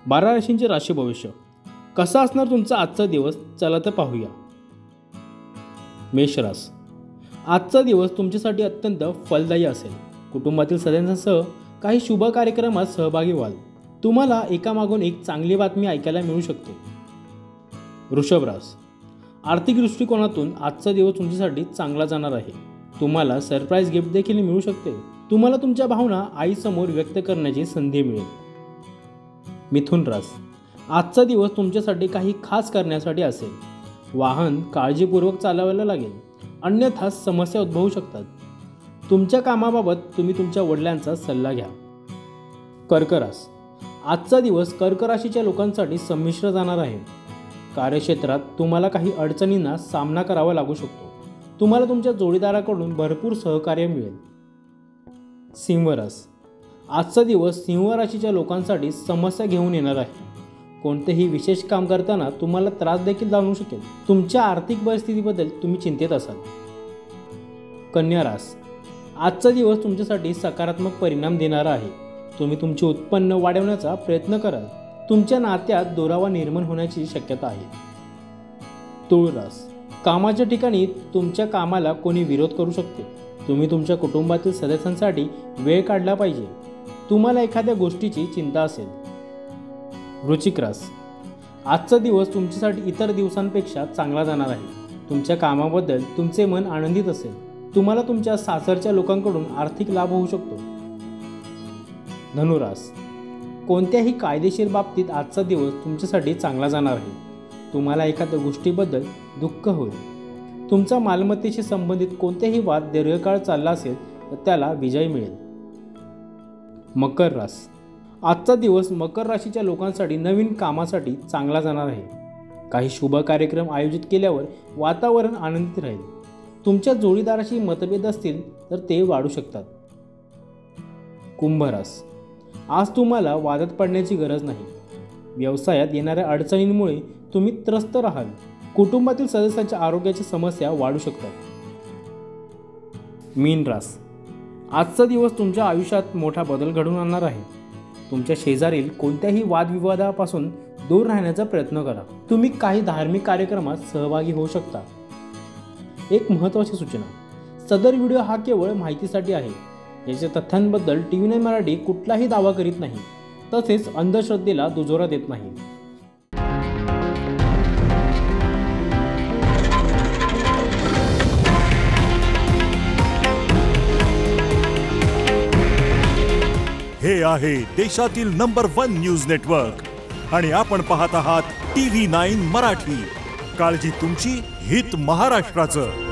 12 राशींचे राशी भविष्य कसा असणार तुमचा आजचा दिवस, चला तर पाहूया। मेष रास, आजचा दिवस तुमच्यासाठी अत्यंत फलदायी असेल। कुटुंबातील सदस्यांसह काही शुभ कार्यक्रमात सहभागी व्हाल। तुम्हाला एकामागून एक चांगली बातमी ऐकायला मिळू शकते। वृषभ रास, आर्थिक दृष्टिकोनातून आजचा दिवस तुमच्यासाठी चांगला जाणार आहे। तुम्हाला सरप्राईज गिफ्ट देखील मिळू शकते। तुम्हाला तुमच्या भावना आईसमोर व्यक्त करण्याची संधी मिळेल। मिथुन रास, आजचा दिवस तुमच्यासाठी काही खास करण्यासाठी असेल। वाहन काळजीपूर्वक चालवायला लागेल, अन्यथा समस्या उद्भवू शकतात। तुमच्या कामाबाबत तुम्ही तुमच्या वडिलांचा सल्ला घ्या। कर्क रास, आजचा दिवस कर्क राशीच्या लोकांसाठी संमिश्र जाणार आहे। कार्यक्षेत्रात तुम्हाला काही अडचणींना सामना करावा लागू शकतो। तुम्हाला तुमच्या जोडीदाराकडून भरपूर सहकार्य मिळेल। सिंह रास, आजचा दिवस सिंह राशीच्या लोकांसाठी समस्या घेऊन येणार आहे। कोणतेही विशेष काम करताना तुम्हाला त्रास देखील जाणवू शकेल। तुमच्या आर्थिक परिस्थितीबद्दल तुम्ही चिंतित असाल। कन्या रास, आजचा दिवस तुमच्यासाठी सकारात्मक परिणाम देणारा आहे। तुम्ही तुमचे उत्पन्न वाढवण्याचा प्रयत्न कराल। तुमच्या नात्यात दुरावा निर्माण होण्याची शक्यता आहे। तुळ रास, कामाच्या ठिकाणी तुमच्या कामाला कोणी विरोध करू शकते। तुम्ही तुमच्या कुटुंबातील सदस्यांसाठी वेळ काढला पाहिजे। तुम्हाला एखाद्या गोष्टीची चिंता असेल। वृश्चिक रास, आजचा दिवस तुमच्यासाठी इतर दिवसांपेक्षा चांगला जाणार आहे। तुमच्या कामाबद्दल तुमचे मन आनंदित असेल। तुम्हाला तुमच्या सासरच्या लोकांकडून आर्थिक लाभ होऊ शकतो। धनुरास, कोणत्याही कायदेशीर बाबतीत आजचा दिवस तुमच्यासाठी चांगला जाणार आहे। तुम्हाला एखाद्या गोष्टीबद्दल दुःख होईल। तुमचा मालमत्तेशी संबंधित कोणतेही वाद दीर्घकाळ चालला असेल तर त्याला विजय मिळेल। मकर रास, आजचा दिवस मकर राशीच्या लोकांसाठी नवीन कामासाठी चांगला जाणार आहे। काही शुभ कार्यक्रम आयोजित केल्यावर वातावरण आनंदित राहील। तुमच्या जोडीदाराशी मतभेद असतील तर ते वाढू शकतात। कुंभ रास, आज तुम्हाला वादात पडण्याची गरज नाही। व्यवसायात येणाऱ्या अडचणींमुळे तुम्ही त्रस्त राहाल। कुटुंबातील सदस्यांच्या आरोग्याच्या समस्या वाढू शकतात। मीन रास, आजचा दिवस तुमच्या आयुष्यात मोठा बदल घडवून आणणार आहे। तुमच्या शेजारील कोणत्याही वादविवादापासून दूर राहण्याचा प्रयत्न करा। तुम्ही काही धार्मिक कार्यक्रमात सहभागी होऊ शकता। एक महत्त्वाची सूचना, सदर व्हिडिओ हा केवळ माहितीसाठी आहे। याच्या तथ्यांबद्दल TV9 मराठी कुठलाही दावा करीत नाही, तसेच अंधश्रद्धेला दुजोरा देत नाही। हे आहे देशातील नंबर 1 न्यूज नेटवर्क आणि आपण पाहत आहात TV9 मराठी। काळजी तुमची, हित महाराष्ट्राचं।